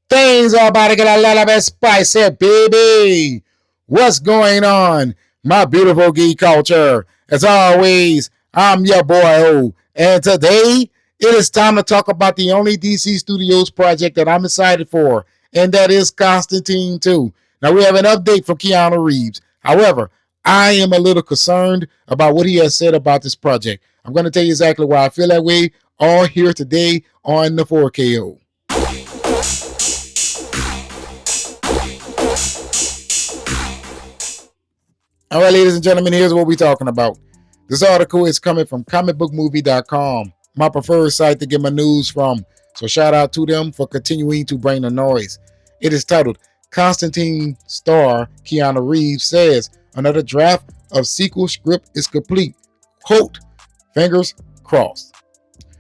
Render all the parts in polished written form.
Things are about to get a little bit spicy, baby. What's going on, my beautiful geek culture? As always, I'm your boy O, and today it is time to talk about the only DC Studios project that I'm excited for, and that is Constantine 2. Now, we have an update from Keanu Reeves. However, I am a little concerned about what he has said about this project. I'm going to tell you exactly why I feel that way, all here today on the 4KO. All right, ladies and gentlemen, here's what we're talking about. This article is coming from comicbookmovie.com, my preferred site to get my news from. So shout out to them for continuing to bring the noise. It is titled Constantine star Keanu Reeves says another draft of sequel script is complete. Quote, fingers crossed.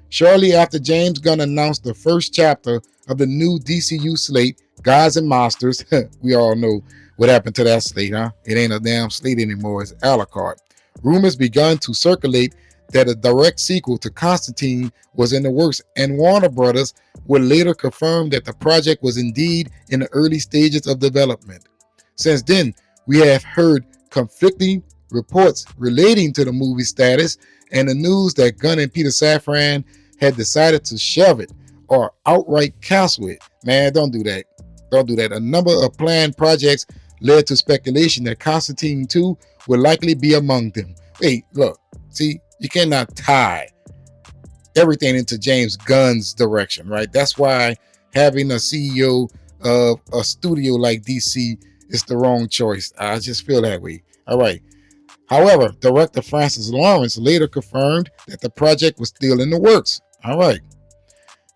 Shortly after James Gunn announced the first chapter of the new DCU slate, Gods and Monsters, we all know what happened to that slate, huh? It ain't a damn slate anymore. It's a la carte. Rumors begun to circulate that a direct sequel to Constantine was in the works, and Warner Brothers would later confirm that the project was indeed in the early stages of development. Since then, we have heard conflicting reports relating to the movie's status and the news that Gunn and Peter Safran had decided to shelve it or outright cancel it. Man, don't do that. Don't do that. A number of planned projects led to speculation that Constantine 2 would likely be among them. Hey, look, see, you cannot tie everything into James Gunn's direction, right? That's why having a CEO of a studio like DC is the wrong choice. I just feel that way. All right. However, director Francis Lawrence later confirmed that the project was still in the works. All right.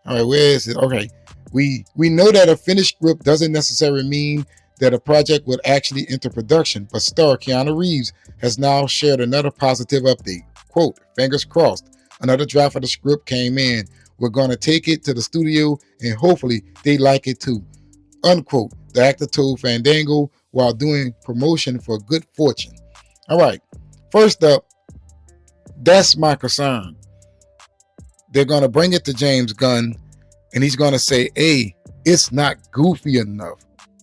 All right, where is it? Okay. We know that a finished script doesn't necessarily mean that a project would actually enter production, but star Keanu Reeves has now shared another positive update. Quote, fingers crossed, another draft of the script came in. We're going to take it to the studio and hopefully they like it too. Unquote, the actor told Fandango while doing promotion for Good Fortune. All right, first up, that's my concern. They're going to bring it to James Gunn and he's going to say, hey, it's not goofy enough.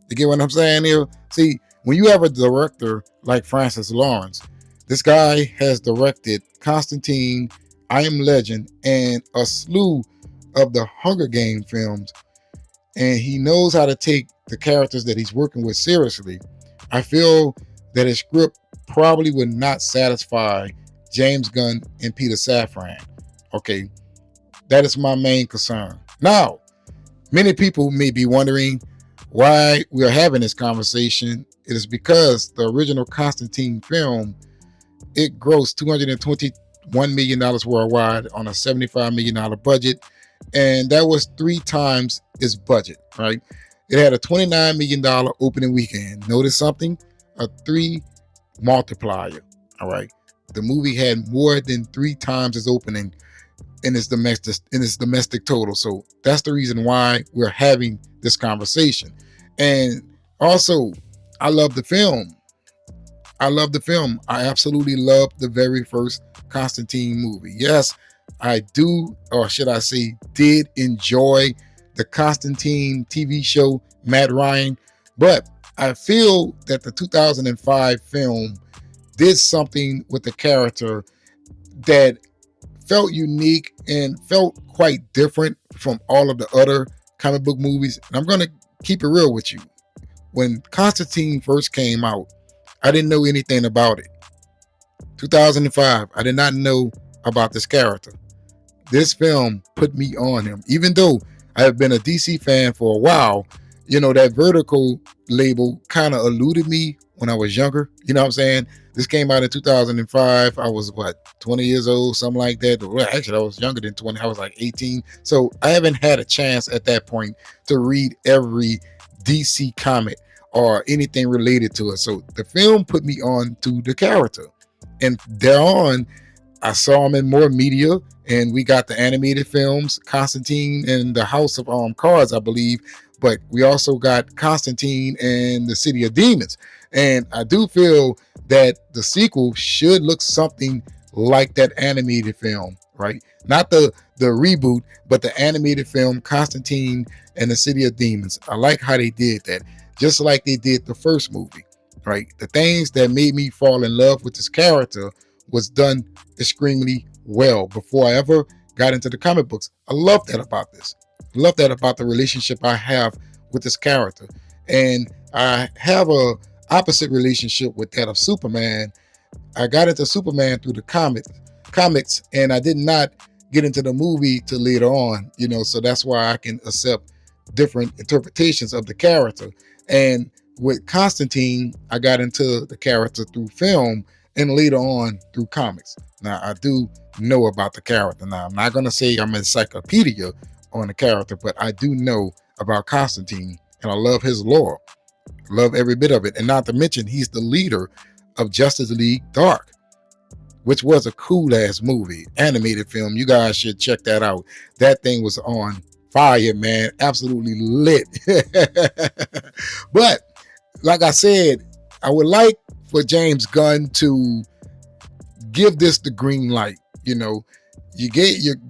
You get what I'm saying here? See, when you have a director like Francis Lawrence, this guy has directed Constantine, I Am Legend, and a slew of the Hunger Game films, and he knows how to take the characters that he's working with seriously. I feel that his script probably would not satisfy James Gunn and Peter Safran. Okay, that is my main concern. Now, many people may be wondering why we're having this conversation. It is because the original Constantine film, it grossed $221 million worldwide on a $75 million budget, and that was 3 times its budget, right? It had a $29 million opening weekend. Notice something? A 3 multiplier, all right? The movie had more than 3 times its opening in its domestic total. So that's the reason why we're having this conversation. And also, I love the film. I absolutely love the very first Constantine movie. Yes, I do, or should I say, did enjoy the Constantine TV show, Matt Ryan. But I feel that the 2005 film did something with the character that felt unique and felt quite different from all of the other comic book movies. And I'm going to keep it real with you. When Constantine first came out, I didn't know anything about it. 2005, I did not know about this character. This film put me on him. Even though I have been a DC fan for a while, you know, that Vertical label kind of eluded me when I was younger. You know what I'm saying? This came out in 2005. I was, 20 years old, something like that. Well, actually, I was younger than 20. I was like 18. So I haven't had a chance at that point to read every DC comic or anything related to it. So the film put me on to the character. And thereon, I saw him in more media, and we got the animated films, Constantine and the House of Cards, I believe. But we also got Constantine and the City of Demons. And I do feel that the sequel should look something like that animated film, right? Not the the reboot, but the animated film Constantine and the City of Demons. I like how they did that, just like they did the first movie, right? The things that made me fall in love with this character was done extremely well before I ever got into the comic books. I love that about this. I love that about the relationship I have with this character. And I have a opposite relationship with that of Superman. I got into Superman through the comics, and I did not get into the movie till later on, so that's why I can accept different interpretations of the character. And with Constantine, I got into the character through film and later on through comics. Now, I do know about the character. Now, I'm not going to say I'm an encyclopedia on the character, but I do know about Constantine, and I love his lore. Love every bit of it. And not to mention, he's the leader of Justice League Dark, which was a cool ass movie, animated film. You guys should check that out. That thing was on fire, man. Absolutely lit. But like I said, I would like for James Gunn to give this the green light. You're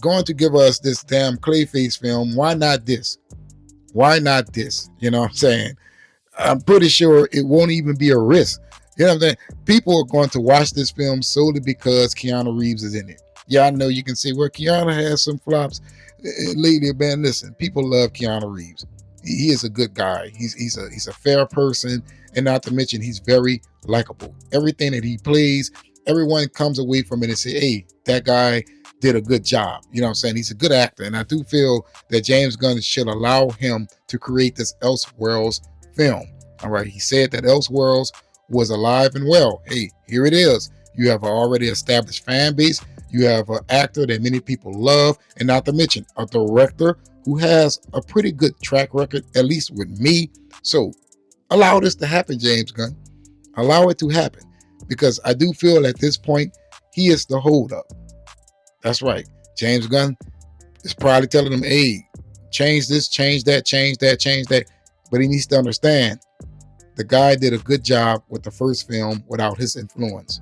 going to give us this damn Clayface film. Why not this? Why not this? You know what I'm saying? I'm pretty sure it won't even be a risk. You know what I'm saying? People are going to watch this film solely because Keanu Reeves is in it. Yeah, I know you can say, well, Keanu has some flops lately, man. Listen, people love Keanu Reeves. He is a good guy. He's a fair person, and not to mention he's very likable. Everything that he plays, everyone comes away from it and say, hey, that guy did a good job. You know what I'm saying? He's a good actor, and I do feel that James Gunn should allow him to create this Elseworlds film. All right, he said that Elseworlds was alive and well. Hey, here it is. You have an already established fan base. You have an actor that many people love, and not to mention a director who has a pretty good track record, at least with me. So allow this to happen, James Gunn. Allow it to happen, because I do feel at this point he is the holdup. That's right. James Gunn is probably telling him, hey, change this, change that, change that, change that. But he needs to understand the guy did a good job with the first film without his influence.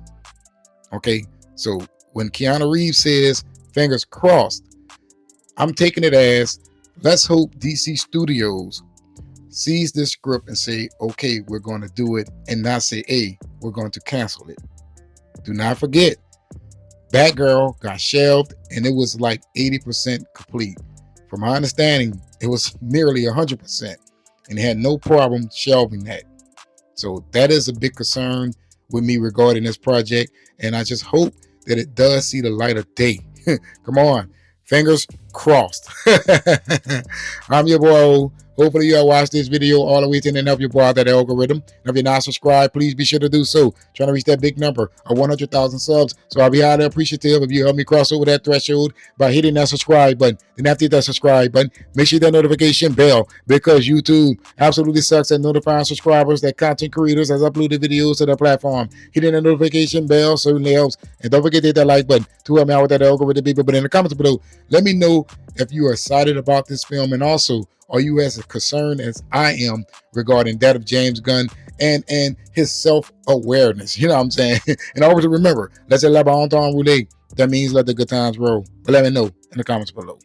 Okay, so when Keanu Reeves says fingers crossed, I'm taking it as, let's hope DC Studios sees this script and say, okay, we're going to do it, and not say, hey, we're going to cancel it. Do not forget, Batgirl got shelved and it was like 80% complete. From my understanding, it was nearly 100%, and they had no problem shelving that. So that is a big concern with me regarding this project, and I just hope that it does see the light of day. Come on, fingers crossed. I'm your boy. Hopefully you all watch this video all the way to the end and help you boy out that algorithm. And if you're not subscribed, please be sure to do so. Trying to reach that big number of 100,000 subs. So I'll be highly appreciative if you help me cross over that threshold by hitting that subscribe button. Then after you hit that subscribe button, make sure you hit that notification bell, because YouTube absolutely sucks at notifying subscribers that content creators has uploaded videos to their platform. Hitting the notification bell certainly helps. And don't forget to hit that like button to help me out with that algorithm, people. But in the comments below, let me know if you are excited about this film, and also, are you as concerned as I am regarding that of James Gunn and his self-awareness? You know what I'm saying? And always remember, let's say la bon temps roulette. That means let the good times roll. But let me know in the comments below.